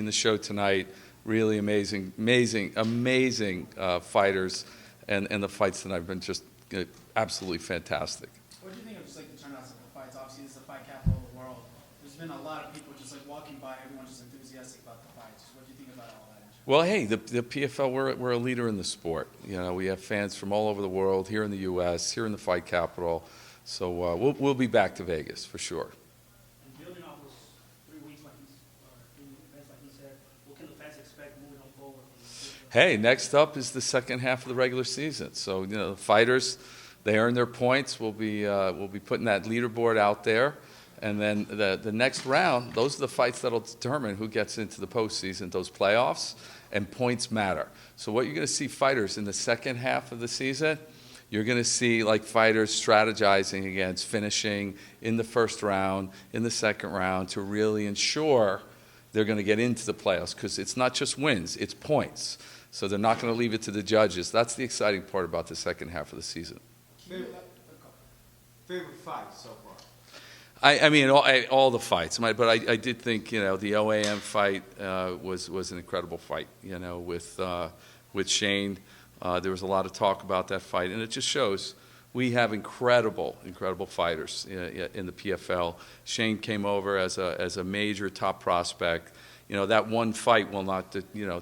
In the show tonight, really amazing fighters, and the fights tonight have been just absolutely fantastic. What do you think of just like the turnouts of the fights? Obviously, this is the fight capital of the world. There's been a lot of people just like walking by, everyone just enthusiastic about the fights. What do you think about all that? Well, hey, the PFL, we're a leader in the sport. You know, we have fans from all over the world, here in the U.S., here in the fight capital. So we'll be back to Vegas for sure. And building off those 3 weeks, like events, like he said, what can the fans expect moving on forward? Hey, next up is the second half of the regular season. So the fighters, they earn their points. We'll be putting that leaderboard out there. And then the next round, those are the fights that'll determine who gets into the postseason, those playoffs, and points matter. So what you're going to see fighters in the second half of the season, you're going to see like fighters strategizing against finishing in the first round, in the second round, to really ensure they're going to get into the playoffs, because it's not just wins, it's points. So they're not going to leave it to the judges. That's the exciting part about the second half of the season. Favorite fight so far? I mean, all the fights. But I did think, the OAM fight was an incredible fight, with Shane. There was a lot of talk about that fight, and it just shows we have incredible fighters in the PFL. Shane came over as a major top prospect. That one fight will not,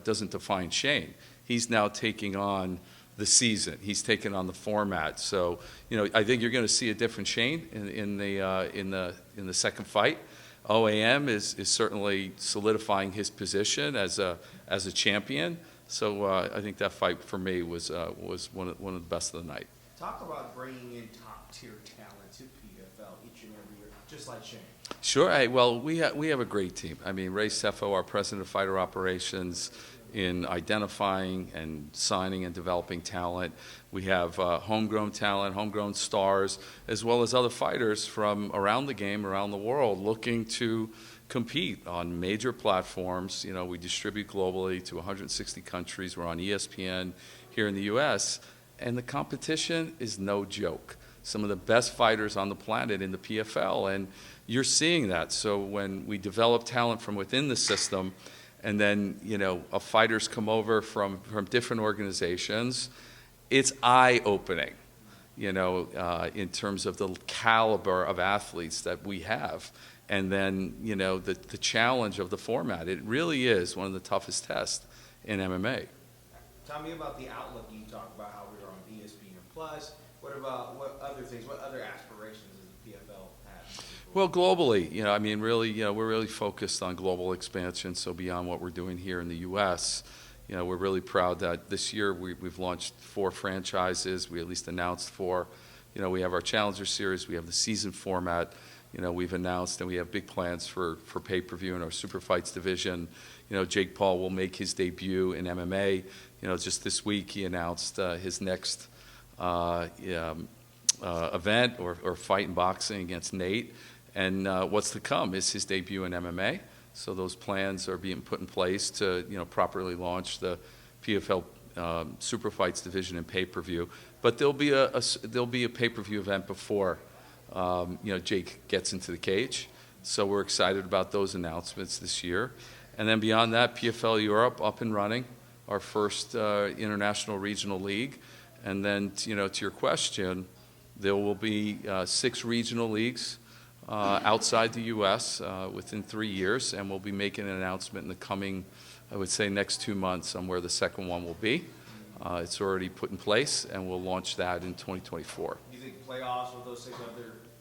doesn't define Shane. He's now taking on the season. He's taken on the format. So, I think you're going to see a different Shane in the second fight. OAM is certainly solidifying his position as a champion. So I think that fight for me was one of the best of the night. Talk about bringing in top tier talent to PFL each and every year, just like Shane. Sure. Hey, well, we have a great team. I mean, Ray Sefo, our president of fighter operations, in identifying and signing and developing talent. We have homegrown talent, homegrown stars, as well as other fighters from around the game, around the world, looking to compete on major platforms. We distribute globally to 160 countries. We're on ESPN here in the U.S., and the competition is no joke. Some of the best fighters on the planet in the PFL, and you're seeing that. So when we develop talent from within the system, and then, fighters come over from different organizations, it's eye-opening, in terms of the caliber of athletes that we have. And then, the challenge of the format. It really is one of the toughest tests in MMA. Tell me about the outlook. You talk about how we're on ESPN+. What other things, what other aspirations does the PFL have? Well, globally, we're really focused on global expansion. So beyond what we're doing here in the U.S., we're really proud that this year we've launched 4 franchises. We at least announced 4. We have our Challenger Series. We have the season format. We've announced, and we have big plans for pay-per-view in our Super Fights division. Jake Paul will make his debut in MMA. Just this week he announced his next event or fight in boxing against Nate. And what's to come is his debut in MMA. So those plans are being put in place to properly launch the PFL Super Fights division and pay-per-view. But there'll be a pay-per-view event before Jake gets into the cage. So we're excited about those announcements this year. And then beyond that, PFL Europe up and running, our first international regional league. And then to your question, there will be 6 regional leagues outside the U.S. Within 3 years, and we'll be making an announcement in the coming, I would say, next 2 months on where the second one will be. It's already put in place, and we'll launch that in 2024. Do you think playoffs with those 6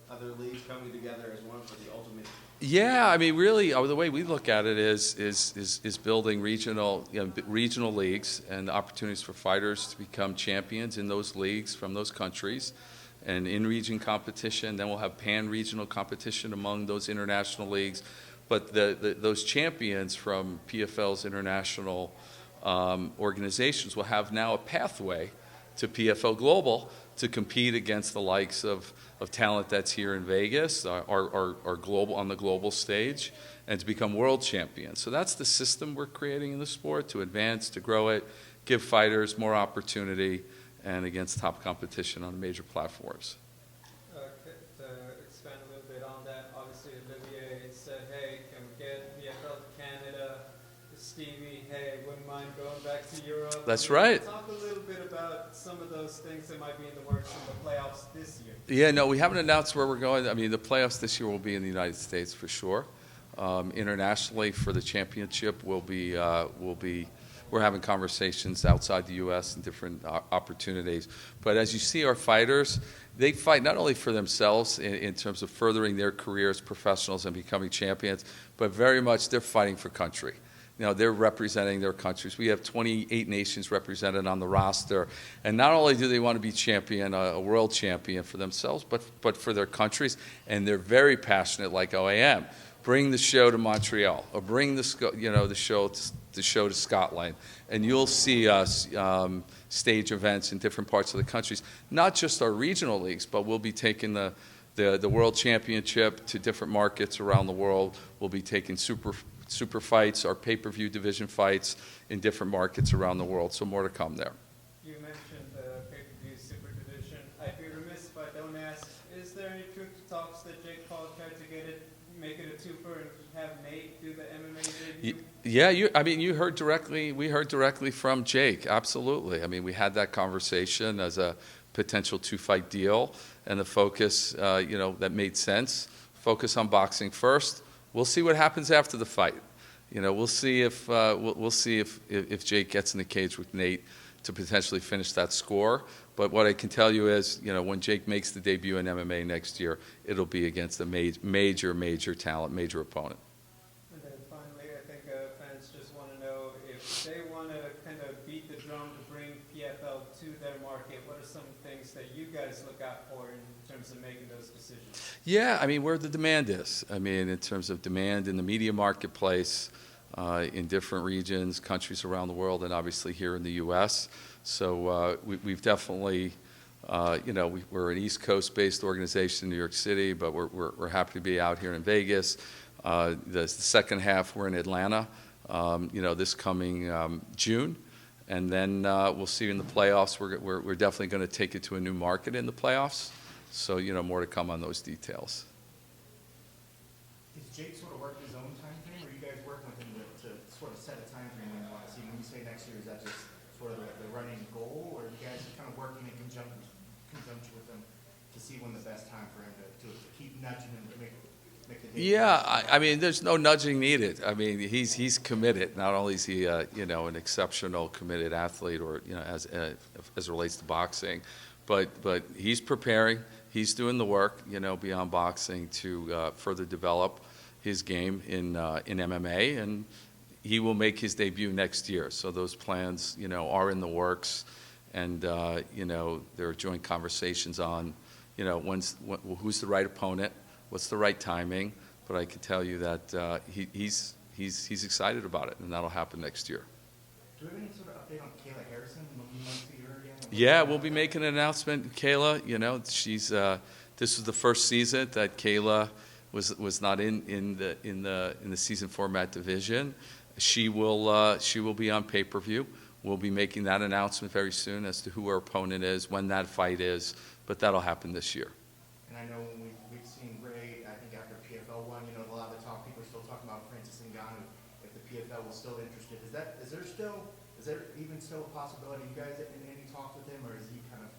other leagues coming together as one for the ultimate? Yeah, really, the way we look at it is building regional leagues and opportunities for fighters to become champions in those leagues from those countries, and in-region competition. Then we'll have pan-regional competition among those international leagues. But those champions from PFL's international organizations will have now a pathway to PFL Global to compete against the likes of talent that's here in Vegas, our global on the global stage, and to become world champions. So that's the system we're creating in the sport to advance, to grow it, give fighters more opportunity, and against top competition on major platforms. To expand a little bit on that, obviously Olivier said, hey, can we get PFL to Canada? Stevie, hey, wouldn't mind going back to Europe. That's I mean, right. Talk a little bit about some of those things that might be in the works in the playoffs this year. Yeah, no, we haven't announced where we're going. I mean, the playoffs this year will be in the United States for sure. Internationally, for the championship, we're having conversations outside the U.S. and different opportunities. But as you see, our fighters, they fight not only for themselves in terms of furthering their careers, professionals, and becoming champions, but very much they're fighting for country. You know, they're representing their countries. We have 28 nations represented on the roster. And not only do they want to be champion, a world champion for themselves, but for their countries. And they're very passionate, like OAM. Bring the show to Montreal, or bring the show to Scotland, and you'll see us stage events in different parts of the countries. Not just our regional leagues, but we'll be taking the World Championship to different markets around the world. We'll be taking super fights, our pay-per-view division fights in different markets around the world. So more to come there. You mentioned the pay-per-view super division. I'd be remiss if I don't ask, is there any truth to talks that Jake Paul tried to make it a twofer and have Nate do the MMA debut? Yeah, we heard directly from Jake, absolutely. I mean, we had that conversation as a potential two-fight deal, and the focus, that made sense. Focus on boxing first. We'll see what happens after the fight. We'll see if Jake gets in the cage with Nate to potentially finish that score. But what I can tell you is, when Jake makes the debut in MMA next year, it'll be against a major talent, major opponent. And then finally, I think fans just want to know if they want to kind of beat the drum to bring PFL to their market, what are some things that you guys look out for in terms of making those decisions? Yeah, I mean, where the demand is. I mean, in terms of demand in the media marketplace, in different regions, countries around the world, and obviously here in the U.S. So we've definitely, we're an East Coast-based organization in New York City, but we're happy to be out here in Vegas. The second half, we're in Atlanta, this coming June. And then we'll see you in the playoffs. We're definitely going to take it to a new market in the playoffs. So, more to come on those details. Is Jake sort of working his own time frame, or are you guys working with him to sort of set a time frame when you want to see? When you say next year, is that just sort of the running goal, or are you guys kind of working in conjunction with him to see when the best time for him to keep nudging him to make the date? Yeah, I mean, there's no nudging needed. I mean, he's committed. Not only is he, an exceptional committed athlete, or as it relates to boxing, but he's preparing. He's doing the work, beyond boxing to further develop his game in MMA, and he will make his debut next year. So those plans, are in the works, and there are joint conversations on, who's the right opponent, what's the right timing. But I can tell you that he's excited about it, and that'll happen next year. Do we have any sort of update on Kayla Harrison? When we might see her again? Yeah, we'll be making an announcement. Kayla, she's this was the first season that Kayla was not in the season format division. She will be on pay-per-view. We'll be making that announcement very soon as to who our opponent is, when that fight is, but that'll happen this year. And I know when we've seen Ray, I think after PFL won, a lot of the talk, people are still talking about Francis Ngannou, if the PFL was still interested. Is there even still a possibility? You guys in any talks with him, or is he kind of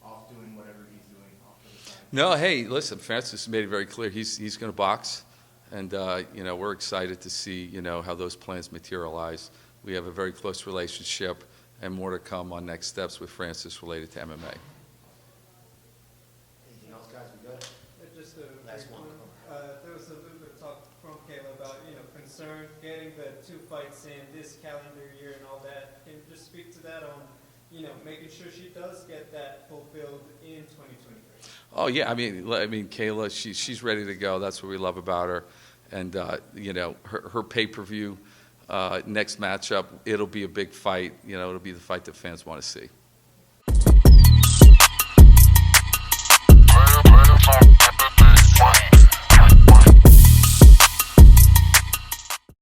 off doing whatever he's doing off to the side? No, hey, listen, Francis made it very clear he's going to box, and we're excited to see how those plans materialize. We have a very close relationship, and more to come on next steps with Francis related to MMA. Anything else, guys? We good? Just a Last quick one. There was a little bit of talk from Kayla about concern getting the 2 fights in this calendar year and all that. Can you just speak to that on making sure she does get that fulfilled in 2023? Oh yeah, I mean, Kayla, she's ready to go. That's what we love about her, and her pay-per-view next matchup, it'll be a big fight. It'll be the fight that fans want to see.